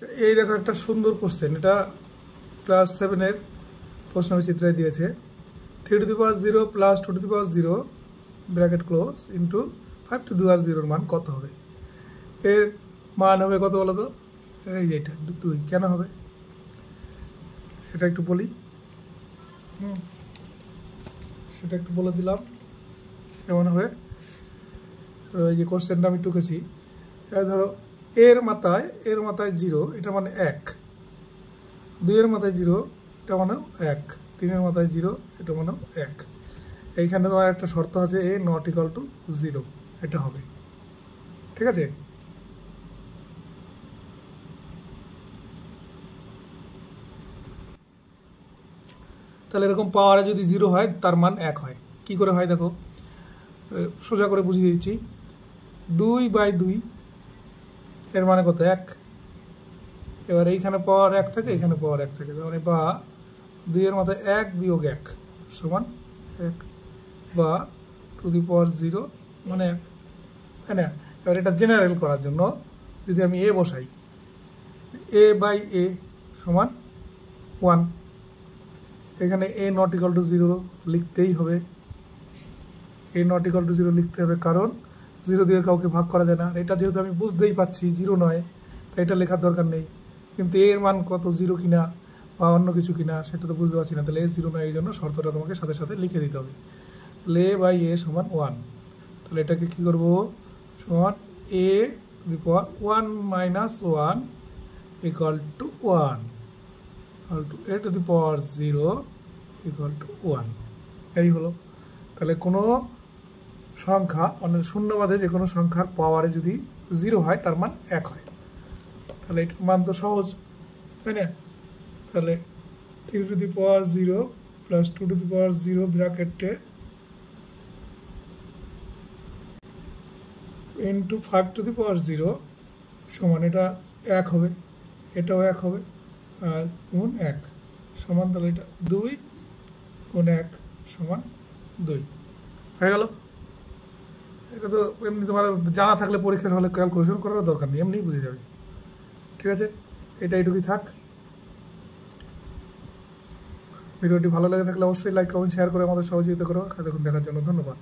এই দেখো একটা সুন্দর কোশ্চেন, এটা ক্লাস 7 এর প্রশ্ন চিত্রে দিয়েছে 3 to the power 0 plus 2 to the power 0 bracket close into 5 to the power 0 এর মান কত হবে? এর মান হবে কত বলো তো? এই এটা 2। কেন হবে সেটা একটু বলি, সেটা একটু বলে দিলাম কেমন হবে। এই যে কোশ্চেনটা আমি টুকেছি, ধরো এর মাথায় 0, এটা মানে 1, 2 এর মাথায় 0, এটা মানে 1, 3 এর মাথায় 0, এটা মানে 1। এইখানে তোমার একটা শর্ত আছে, a নট ইকুয়াল টু 0, এটা হবে। ঠিক আছে, তাহলে এরকম পাওয়ারে যদি 0 হয় তার মান 1 হয়। কি করে হয় দেখো, সোজা করে বুঝিয়ে দিচ্ছি। 2/2 এর মানে কত? 1। এবার এইখানে পাওয়ার 1 থাকে, এখানে পাওয়ার 1 থাকে, তার মানে বা 2 এর মাথায় 1 বিয়োগ 1 সমান 1, বা টু দি পাওয়ার 0 মানে 1, তাই না? এবার এটা জেনারেল করার জন্য যদি আমি a বসাই, a/a সমান 1, এখানে a নট ইকুয়াল টু 0 লিখতেই হবে। a নট ইকুয়াল টু 0 লিখতে হবে, কারণ 0 দিয়ে কাউকে ভাগ করা যায় না। এটা যেহেতু আমি বুঝতেই পাচ্ছি 0 নয়, তাই এটা লেখার দরকার নেই। কিন্তু এর মান কত, 0 কিনা বা অন্য কিছু কিনা সেটা তো বুঝতে পারছি না, তাহলে a 0 নয়, এই জন্য শর্তটা তোমাকে সাথে সাথে লিখে দিতে হবে। তাহলে a/a সমান 1, তাহলে এটাকে কী করবো? সমান a two the power 1 minus 1 equal to 1 equal to a two the power 0 equal to 1। এই হলো। তাহলে কোনো সংখ্যা মানে শূন্যবাদে যে কোনো সংখ্যার পাওয়ারে যদি 0 হয় তার মান 1 হয়। তাহলে এটার মান তো সহজ, তাই না? তাহলে 3 to the power 0 plus 2 to the power 0 ব্র্যাকেটে ইন্টু 5 টু দি পাওয়ার 0 সমান, এটা 1 হবে, এটাও 1 হবে, আর গুণ 1 সমান, তাহলে এটা 2 গুণ 1 সমান 2 হয়ে গেল। এটা তো এমনি তোমার জানা থাকলে পরীক্ষার হলে ক্যালকুলেশন করার দরকার নেই, এমনি বুঝে যাবে। ঠিক আছে, এটা এইটুকুই থাক। ভিডিওটি ভালো লেগে থাকলে অবশ্যই লাইক, কমেন্ট, শেয়ার করে আমাদের সহযোগিতা করো। এতক্ষণ দেখার জন্য ধন্যবাদ।